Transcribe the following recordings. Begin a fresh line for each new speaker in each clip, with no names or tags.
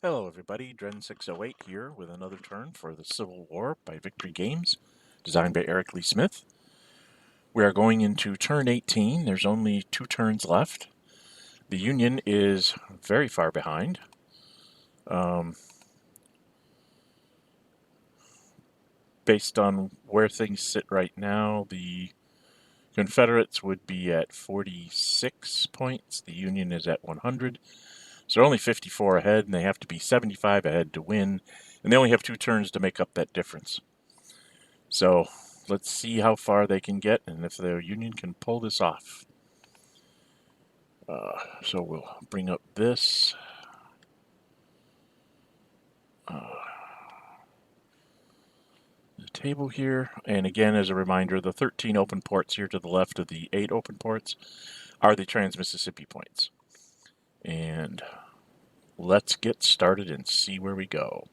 Hello everybody, Dren608 here with another turn for the Civil War by Victory Games, designed by Eric Lee Smith. We are going into turn 18. There's only 2 turns left. The Union is very far behind. Based on where things sit right now, the Confederates would be at 46 points. The Union is at 100. So they're only 54 ahead, and they have to be 75 ahead to win. And they only have 2 turns to make up that difference. So let's see how far they can get and if the Union can pull this off. So we'll bring up this. The table here. And again, as a reminder, the 13 open ports here to the left of the 8 open ports are the Trans-Mississippi points. And let's get started and see where we go.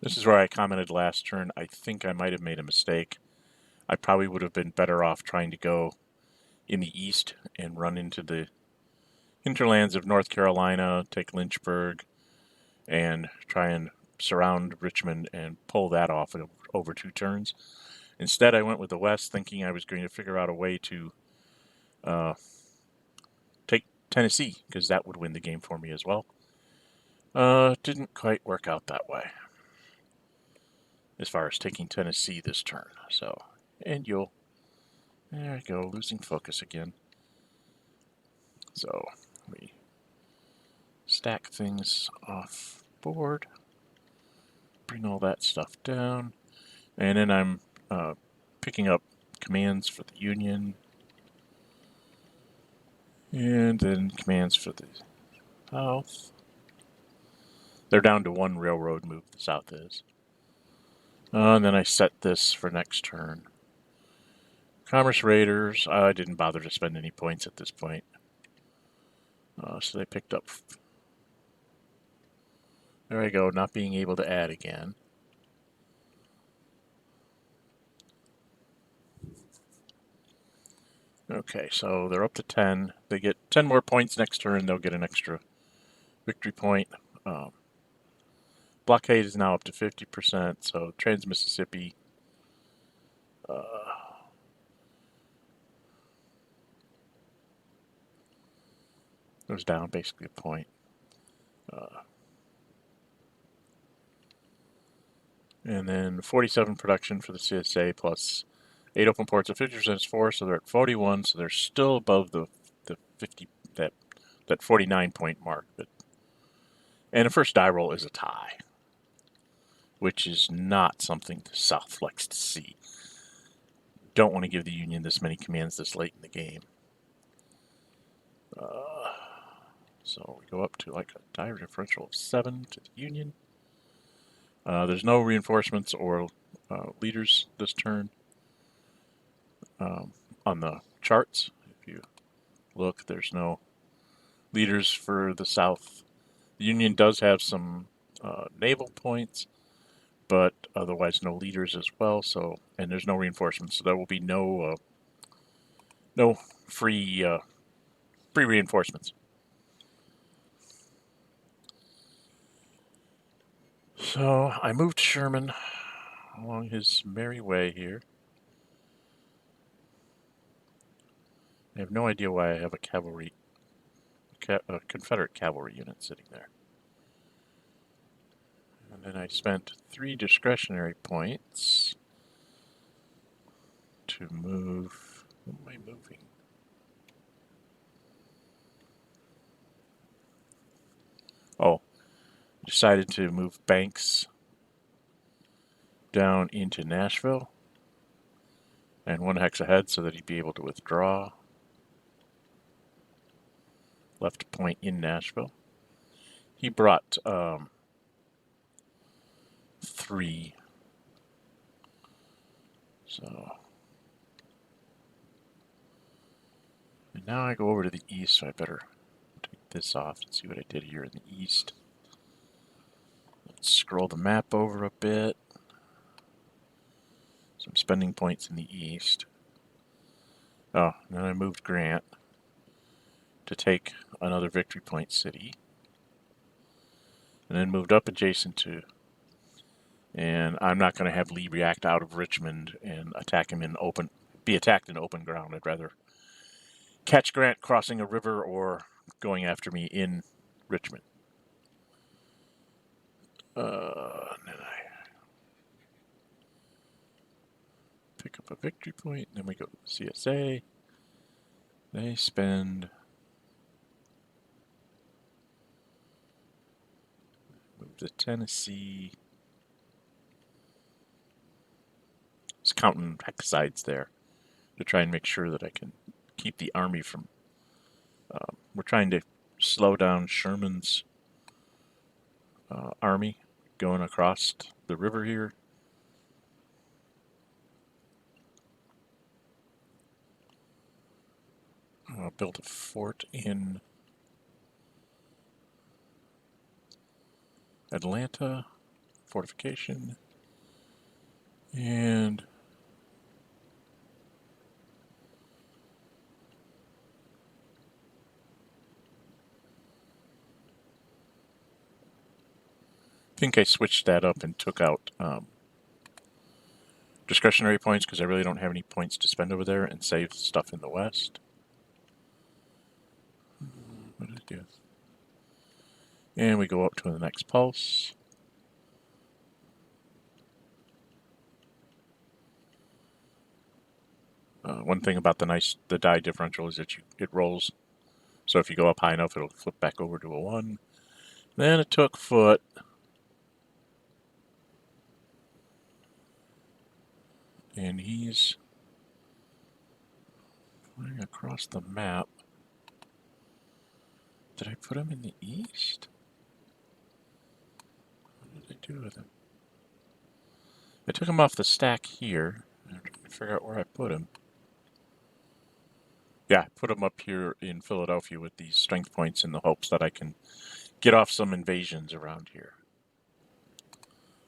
This is where I commented last turn. I think I might have made a mistake. I probably would have been better off trying to go in the east and run into the hinterlands of North Carolina, take Lynchburg, and try and surround Richmond and pull that off over 2 turns. Instead, I went with the west, thinking I was going to figure out a way to take Tennessee, because that would win the game for me as well. Didn't quite work out that way as far as taking Tennessee this turn. So, and there I go, losing focus again. So we stack things off board, bring all that stuff down, and then I'm picking up commands for the Union, and then commands for the South. They're down to 1 railroad move, the South is. And then I set this for next turn. Commerce Raiders, I didn't bother to spend any points at this point. So they picked up. There I go, not being able to add again. Okay, so they're up to 10. They get 10 more points next turn. They'll get an extra victory point. Blockade is now up to 50%, so Trans-Mississippi goes down basically a point. And then 47 production for the CSA plus 8 open ports at 50% is 4, so they're at 41, so they're still above the 50, that 49 point mark. And the first die roll is a tie, which is not something the South likes to see. Don't want to give the Union this many commands this late in the game. So we go up to like a die differential of 7 to the Union. There's no reinforcements or leaders this turn on the charts. If you look, there's no leaders for the South. The Union does have some naval points, but otherwise no leaders as well. So, and there's no reinforcements, so there will be no free reinforcements. So I moved Sherman along his merry way here. I have no idea why I have a Confederate cavalry unit sitting there. And then I spent 3 discretionary points to move. What am I moving? Oh, decided to move Banks down into Nashville and 1 hex ahead so that he'd be able to withdraw. Left a point in Nashville. He brought 3. So, and now I go over to the east, so I better take this off and see what I did here in the east. Let's scroll the map over a bit. some spending points in the east. Oh, and then I moved Grant to take another victory point city. And then moved up adjacent to... And I'm not going to have Lee react out of Richmond and attack him in open... be attacked in open ground. I'd rather catch Grant crossing a river or going after me in Richmond. And then I pick up a victory point, and then we go to the CSA. They spend... move to Tennessee. Just counting hexides there to try and make sure that I can keep the army from... we're trying to slow down Sherman's army going across the river here. Built a fort in Atlanta, fortification, and I think I switched that up and took out discretionary points because I really don't have any points to spend over there, and save stuff in the west. What did I do? And we go up to the next pulse. One thing about the die differential is that it rolls. So if you go up high enough, it'll flip back over to a 1. Then it took foot. And he's flying across the map. Did I put him in the east? What did I do with him? I took him off the stack here. I'm trying to figure out where I put him. Yeah, I put him up here in Philadelphia with these strength points in the hopes that I can get off some invasions around here.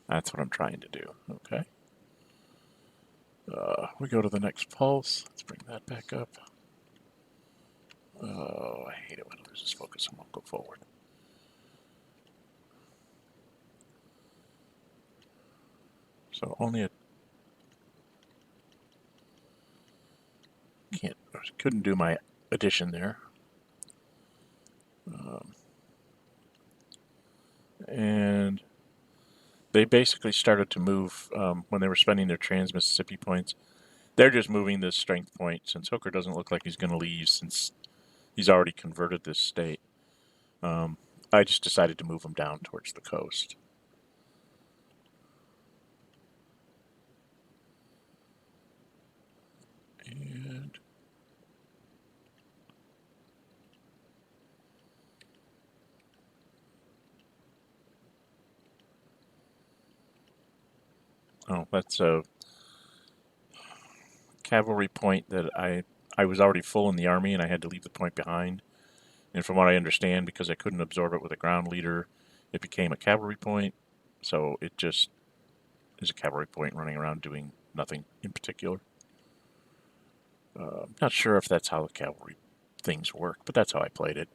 That's what I'm trying to do. Okay. We go to the next pulse. Let's bring that back up. Oh, I hate it when it loses focus and won't go forward. So only a... couldn't do my addition there. And they basically started to move when they were spending their Trans-Mississippi points. They're just moving this strength point since Hooker doesn't look like he's going to leave since he's already converted this state. I just decided to move him down towards the coast. And oh, that's a cavalry point that I was already full in the army and I had to leave the point behind. And from what I understand, because I couldn't absorb it with a ground leader, it became a cavalry point. So it just is a cavalry point running around doing nothing in particular. Not sure if that's how the cavalry things work, but that's how I played it.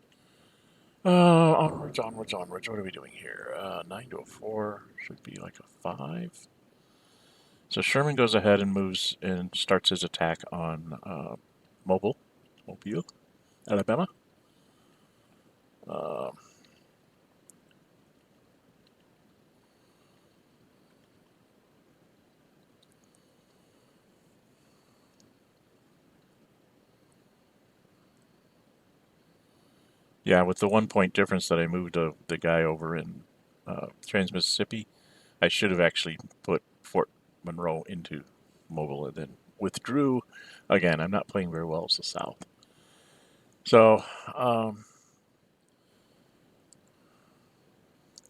Onwards, onwards, onwards. What are we doing here? 9 to a 4 should be like a 5. So Sherman goes ahead and moves and starts his attack on Mobile, Alabama. Yeah, with the 1 point difference that I moved the guy over in Trans-Mississippi, I should have actually put Fort Monroe into Mobile and then withdrew. Again, I'm not playing very well as the South. So,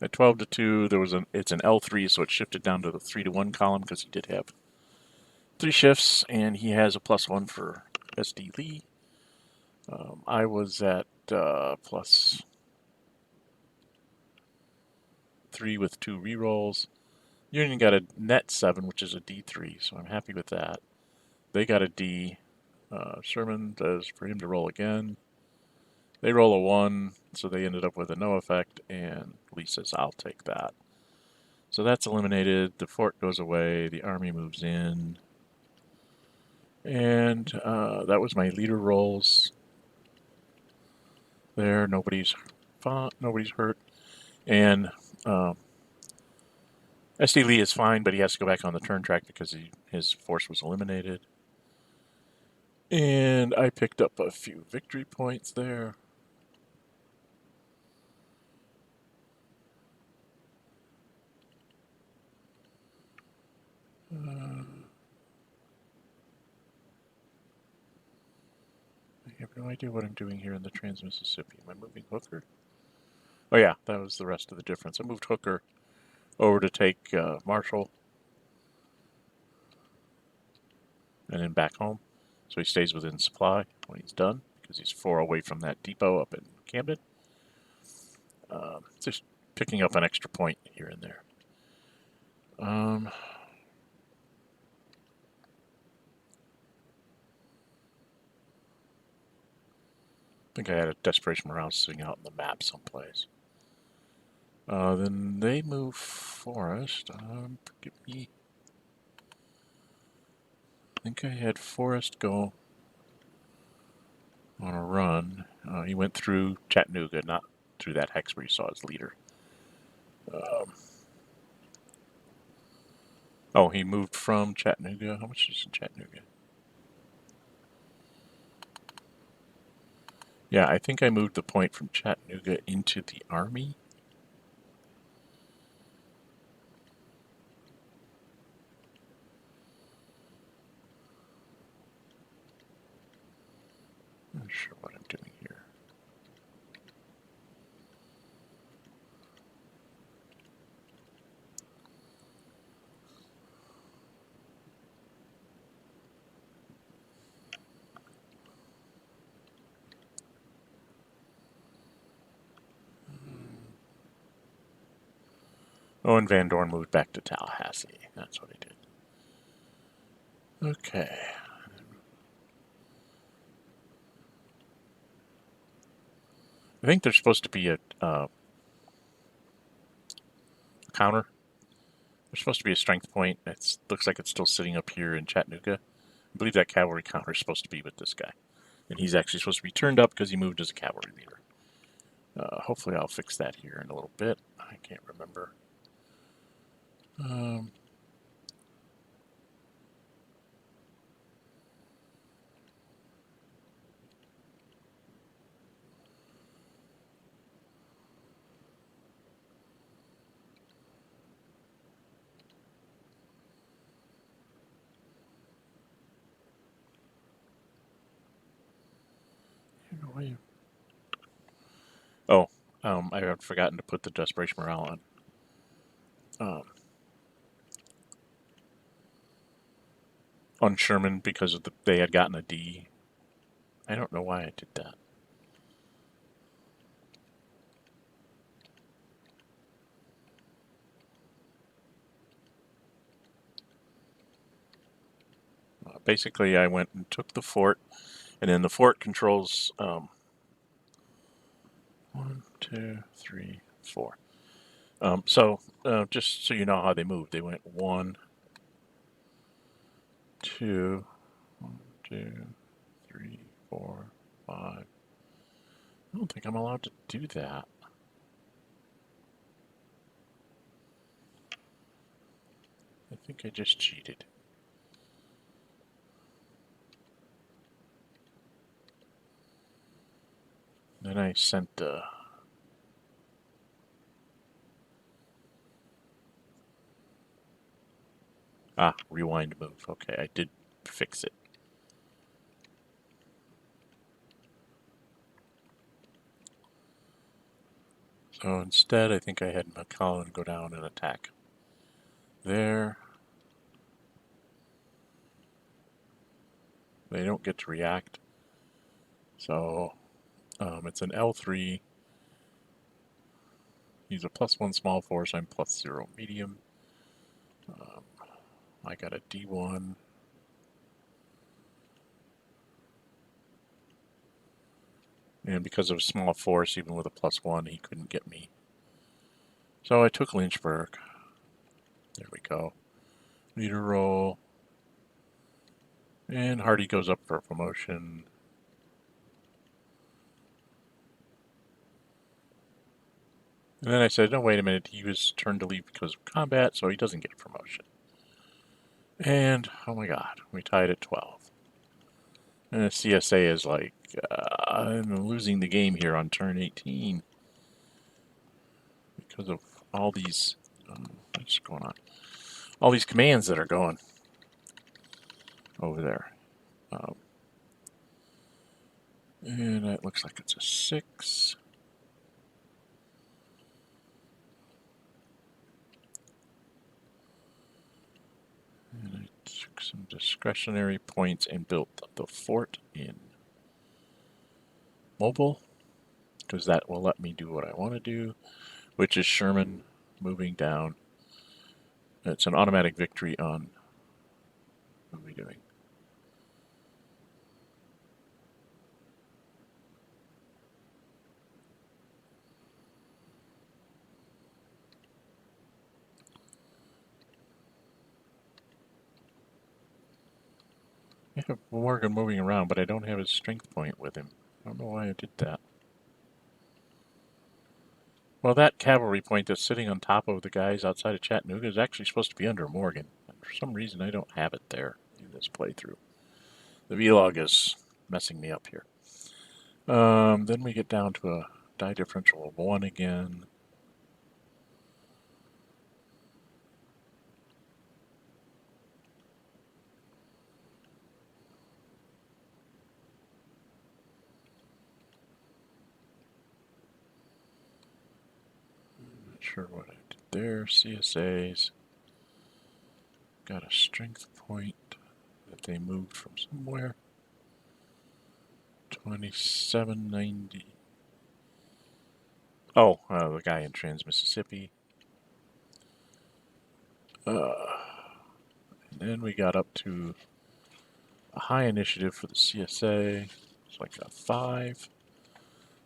at 12 to 2, it's an L3, so it shifted down to the 3 to 1 column because he did have 3 shifts, and he has a +1 for SD Lee. I was at +3 with 2 rerolls. Union got a net 7, which is a D3, so I'm happy with that. They got a D. Sherman does for him to roll again. They roll a 1, so they ended up with a no effect, and Lee says, I'll take that. So that's eliminated. The fort goes away. The army moves in. And that was my leader rolls. There, nobody's hurt. And SD Lee is fine, but he has to go back on the turn track because his force was eliminated. And I picked up a few victory points there. I have no idea what I'm doing here in the Trans-Mississippi. Am I moving Hooker? Oh yeah, that was the rest of the difference. I moved Hooker over to take Marshall and then back home. So he stays within supply when he's done, because he's 4 away from that depot up in Camden. Just picking up an extra point here and there. I think I had a Desperation Morale sitting out in the map someplace. Then they move Forrest. Forgive me. I think I had Forrest go on a run. He went through Chattanooga, not through that hex where you saw his leader. Oh, he moved from Chattanooga. How much is in Chattanooga? Yeah, I think I moved the point from Chattanooga into the Army. I'm not sure what I'm doing here. Oh, and Van Dorn moved back to Tallahassee. That's what he did. Okay. I think there's supposed to be a counter. There's supposed to be a strength point. It looks like it's still sitting up here in Chattanooga. I believe that cavalry counter is supposed to be with this guy. And he's actually supposed to be turned up because he moved as a cavalry leader. Hopefully I'll fix that here in a little bit. I can't remember. Oh, I had forgotten to put the Desperation Morale on Sherman because of they had gotten a D. I don't know why I did that. Basically, I went and took the fort, and then the fort controls 1, 2, 3, 4. So just so you know how they moved, they went 1, 2, 1, 2, 3, 4, 5. I don't think I'm allowed to do that. I think I just cheated. Then I sent the rewind move. Okay, I did fix it. So instead, I think I had McCollum go down and attack there. They don't get to react. So it's an L3. He's a +1 small force. I'm +0 medium. I got a D1. And because of small force, even with a +1, he couldn't get me. So I took Lynchburg. There we go. Leader roll. And Hardy goes up for a promotion. And then I said, no, wait a minute. He was turned to leave because of combat, so he doesn't get a promotion. And, oh my god, we tied at 12. And the CSA is like, I'm losing the game here on turn 18 because of all these, what's going on? All these commands that are going over there. And it looks like it's a 6. And I took some discretionary points and built the fort in mobile, because that will let me do what I want to do, which is Sherman moving down. It's an automatic victory on, what are we doing? I have Morgan moving around, but I don't have his strength point with him. I don't know why I did that. Well, that cavalry point that's sitting on top of the guys outside of Chattanooga is actually supposed to be under Morgan. And for some reason, I don't have it there in this playthrough. The vlog is messing me up here. Then we get down to a die differential of 1 again. Not sure what I did there. CSAs got a strength point that they moved from somewhere. 2790. Oh, the guy in Trans-Mississippi. And then we got up to a high initiative for the CSA. It's like a 5.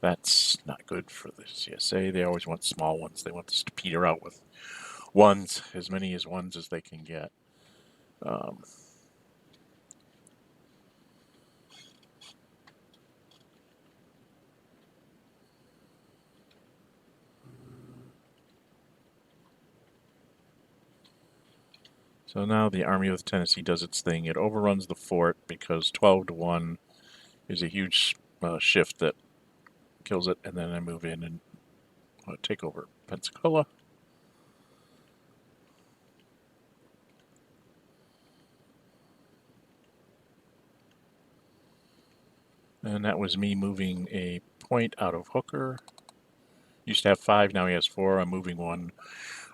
That's not good for the CSA. They always want small ones. They want this to peter out with ones, as many as ones as they can get. So now the Army of Tennessee does its thing. It overruns the fort because 12 to 1 is a huge shift that kills it, and then I move in and take over Pensacola. And that was me moving a point out of Hooker. Used to have 5, now he has 4. I'm moving 1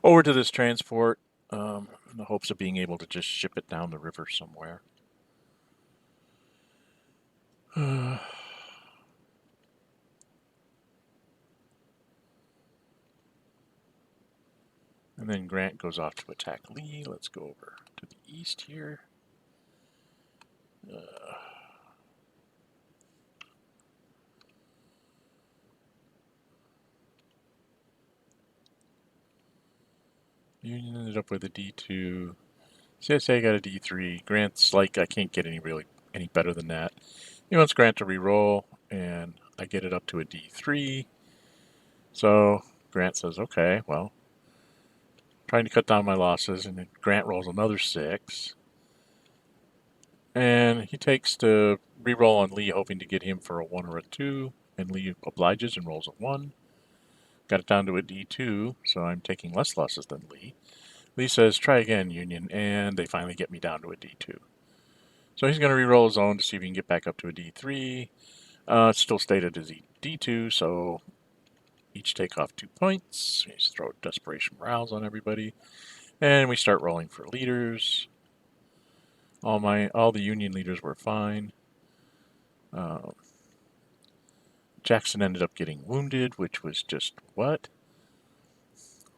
over to this transport in the hopes of being able to just ship it down the river somewhere. And then Grant goes off to attack Lee. Let's go over to the east here. Union ended up with a D2. CSA got a D3. Grant's like, I can't get any better than that. He wants Grant to re-roll, and I get it up to a D3. So Grant says, okay, well, trying to cut down my losses, and then Grant rolls another 6. And he takes the re-roll on Lee, hoping to get him for a 1 or a 2, and Lee obliges and rolls a 1. Got it down to a D2, so I'm taking less losses than Lee. Lee says, try again, Union, and they finally get me down to a D2. So he's going to re-roll his own to see if he can get back up to a D3. It's still stated as D2, so each take off 2 points. We just throw desperation morales on everybody. And we start rolling for leaders. All the Union leaders were fine. Jackson ended up getting wounded, which was just what?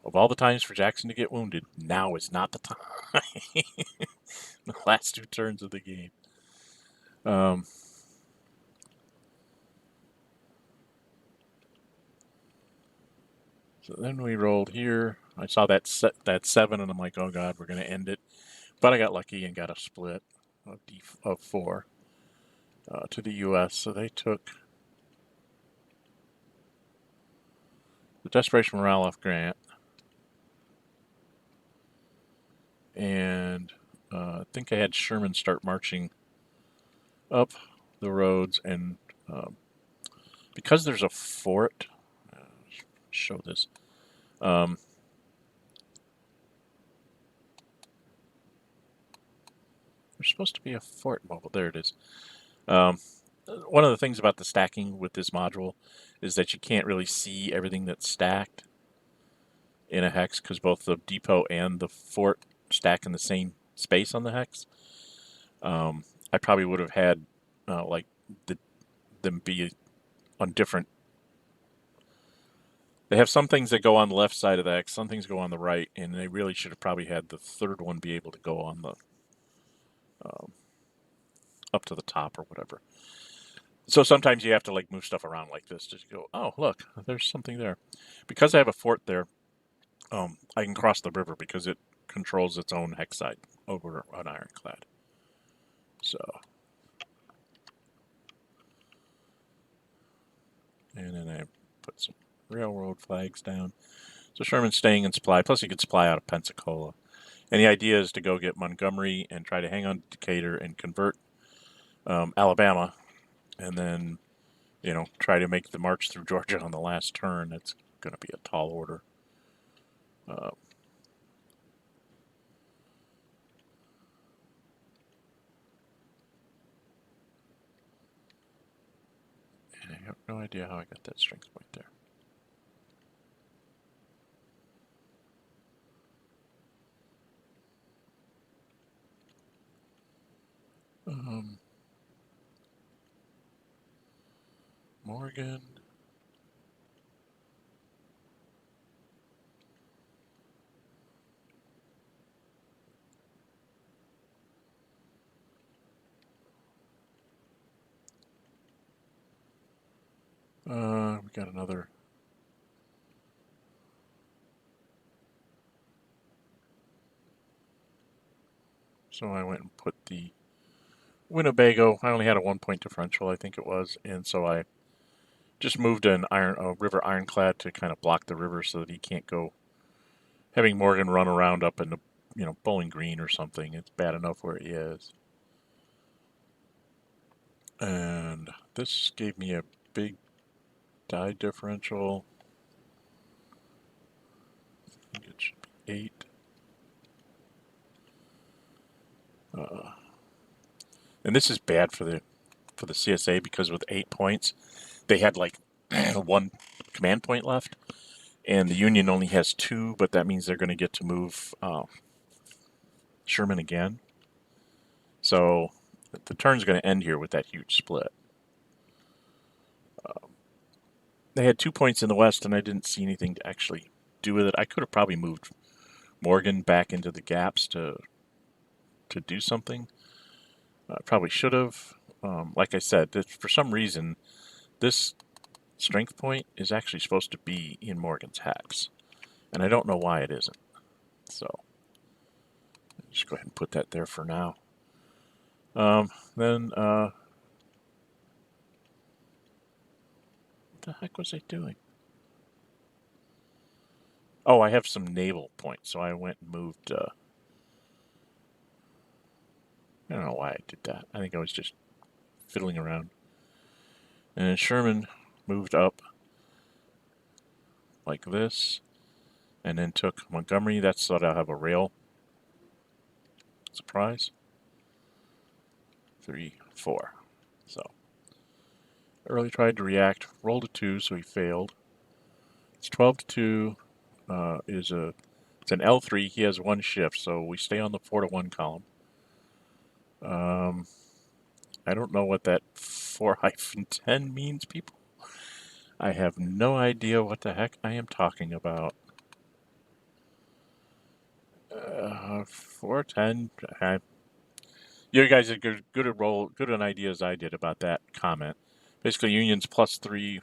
Of all the times for Jackson to get wounded, now is not the time. The last 2 turns of the game. So then we rolled here. I saw that 7, and I'm like, oh god, we're going to end it. But I got lucky and got a split of 4 to the U.S. So they took the Desperation Morale off Grant. And I think I had Sherman start marching up the roads, and because there's a fort, show this. There's supposed to be a fort mobile. There it is. One of the things about the stacking with this module is that you can't really see everything that's stacked in a hex because both the depot and the fort stack in the same space on the hex. I probably would have had like them be on different. They have some things that go on the left side of the hex, some things go on the right, and they really should have probably had the third one be able to go on the up to the top or whatever. So sometimes you have to like move stuff around like this to go, oh look, there's something there. Because I have a fort there, I can cross the river because it controls its own hex side over an ironclad. So, and then I put some railroad flags down. So Sherman's staying in supply. Plus, he could supply out of Pensacola. And the idea is to go get Montgomery and try to hang on to Decatur and convert Alabama, and then, you know, try to make the march through Georgia on the last turn. That's going to be a tall order. And I have no idea how I got that strength point there. Morgan. We got another. So I went and put the Winnebago. I only had a 1-point differential, I think it was, and so I just moved a river ironclad to kind of block the river so that he can't go having Morgan run around up in the, you know, Bowling Green or something. It's bad enough where he is. And this gave me a big die differential. I think it should be 8. And this is bad for the CSA because with 8 points, they had like 1 command point left, and the Union only has 2, but that means they're going to get to move Sherman again. So the turn's going to end here with that huge split. They had 2 points in the west, and I didn't see anything to actually do with it. I could have probably moved Morgan back into the gaps to do something. Probably should have. Like I said, for some reason, this strength point is actually supposed to be in Morgan's hex, and I don't know why it isn't. So just go ahead and put that there for now. Then what the heck was I doing? Oh, I have some naval points, so I went and moved. I don't know why I did that. I think I was just fiddling around. And then Sherman moved up like this, and then took Montgomery. That's so that I'll have a rail. Surprise. 3, 4. So early tried to react, rolled a 2, so he failed. It's 12 to 2. It's an L3. He has 1 shift, so we stay on the 4 to 1 column. I don't know what that 4-10 means, people. I have no idea what the heck I am talking about. 410. You guys are good an idea as I did about that comment. Basically, Union's +3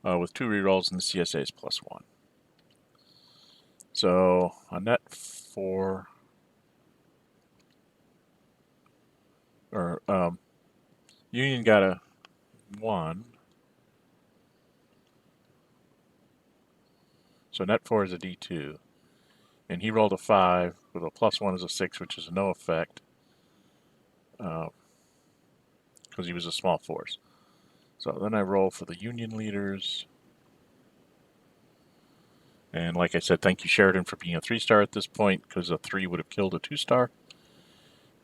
with 2 rerolls, and the CSA is +1. So on that 4, or Union got a 1. So net 4 is a D2. And he rolled a 5 with a +1 is a 6, which is no effect. Because he was a small force. So then I roll for the Union leaders. And like I said, thank you, Sheridan, for being a 3-star at this point, because a 3 would have killed a 2-star.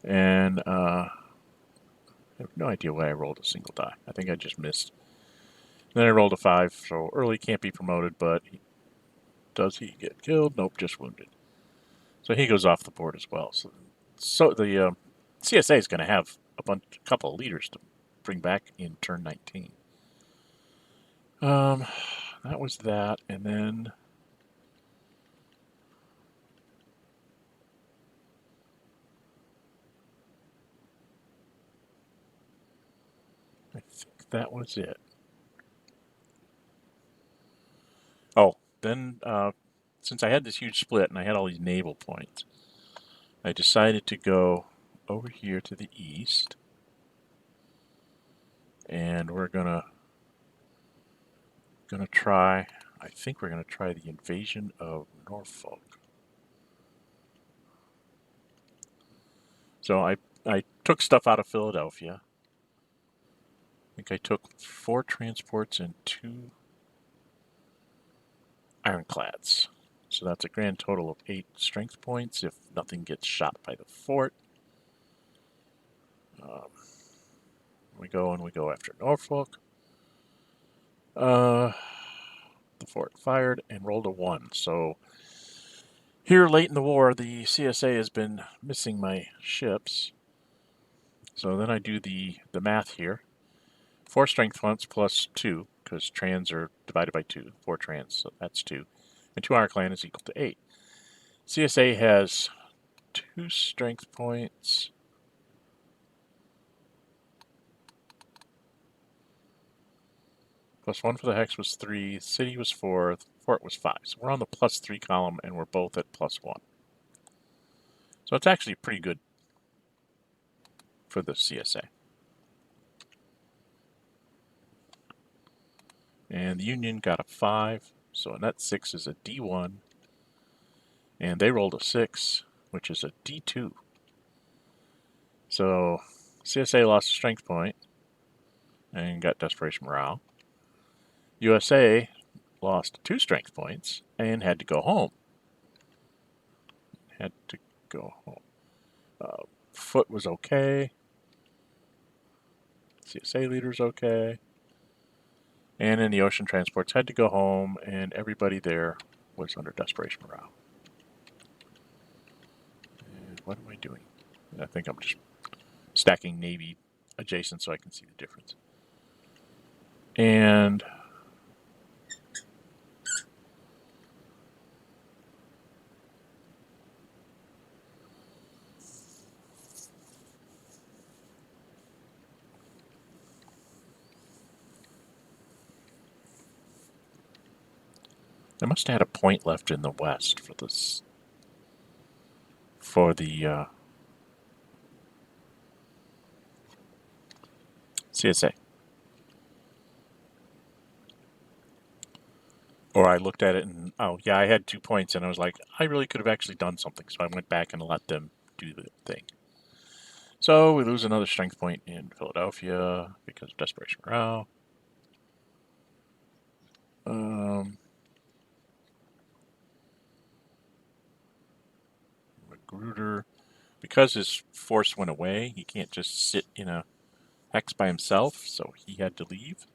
And I have no idea why I rolled a single die. I think I just missed. Then I rolled a 5, so early can't be promoted, but does he get killed? Nope, just wounded. So he goes off the board as well. So the CSA is going to have a couple of leaders to bring back in turn 19. That was that, and then I think that was it. Oh, then since I had this huge split and I had all these naval points, I decided to go over here to the east, and we're gonna try. I think we're gonna try the invasion of Norfolk. So I took stuff out of Philadelphia. I think I took 4 transports and 2 ironclads. So that's a grand total of 8 strength points if nothing gets shot by the fort. We go after Norfolk. The fort fired and rolled a 1. So here late in the war, the CSA has been missing my ships. So then I do the math here. 4 strength points plus 2, because trans are divided by 2. 4 trans, so that's 2. And 2 ironclad is equal to 8. CSA has 2 strength points. Plus 1 for the hex was 3, city was 4, fort was 5. So we're on the +3 column, and we're both at +1. So it's actually pretty good for the CSA. And the Union got a 5, so a net 6 is a D1. And they rolled a 6, which is a D2. So CSA lost a strength point and got desperation morale. USA lost 2 strength points and had to go home. Foot was okay. CSA leader's okay. And then the ocean transports had to go home, and everybody there was under desperation morale. And what am I doing? I think I'm just stacking Navy adjacent so I can see the difference. And I must have had a point left in the west for this, for the CSA. Or I looked at it and, oh, yeah, I had 2 points, and I was like, I really could have actually done something. So I went back and let them do the thing. So we lose another strength point in Philadelphia because of desperation morale. Magruder, because his force went away, he can't just sit in a hex by himself, so he had to leave.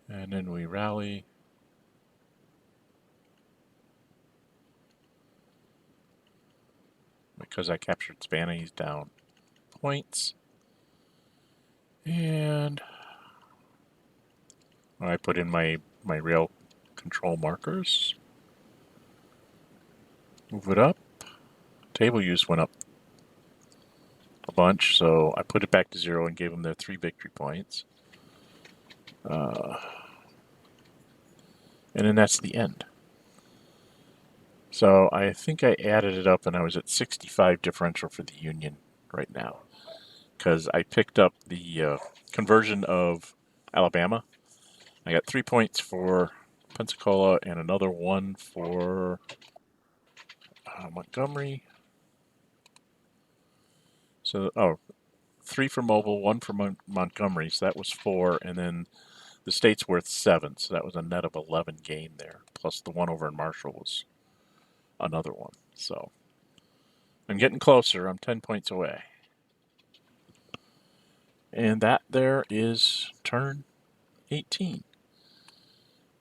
And then we rally. Because I captured Savannah, he's down points. And I put in my rail control markers. Move it up. Table use went up a bunch, so I put it back to 0 and gave them their 3 victory points. And then that's the end. So I think I added it up and I was at 65 differential for the Union right now. Because I picked up the conversion of Alabama. I got 3 points for Pensacola and another 1 for Montgomery. So, 3 for Mobile, 1 for Montgomery, so that was 4, and then the state's worth 7, so that was a net of 11 gain there. Plus the 1 over in Marshall was another 1. So I'm getting closer. I'm 10 points away. And that there is turn 18.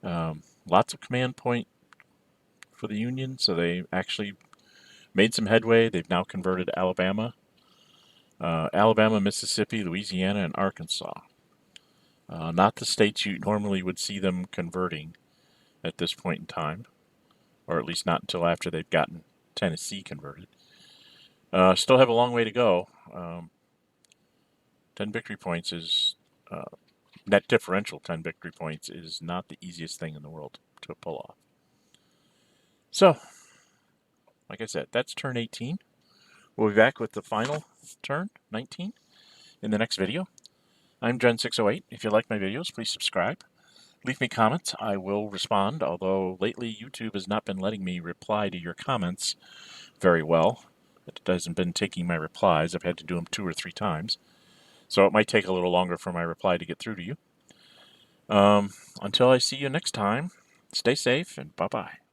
Lots of command point for the Union, so they actually made some headway. They've now converted Alabama, Mississippi, Louisiana, and Arkansas. Not the states you normally would see them converting at this point in time, or at least not until after they've gotten Tennessee converted. Still have a long way to go. 10 victory points is, net differential 10 victory points is not the easiest thing in the world to pull off. So, like I said, that's turn 18. We'll be back with the final turn, 19, in the next video. I'm Gen608. If you like my videos, please subscribe. Leave me comments. I will respond, although lately YouTube has not been letting me reply to your comments very well. It hasn't been taking my replies. I've had to do them 2 or 3 times. So it might take a little longer for my reply to get through to you. Until I see you next time, stay safe and bye-bye.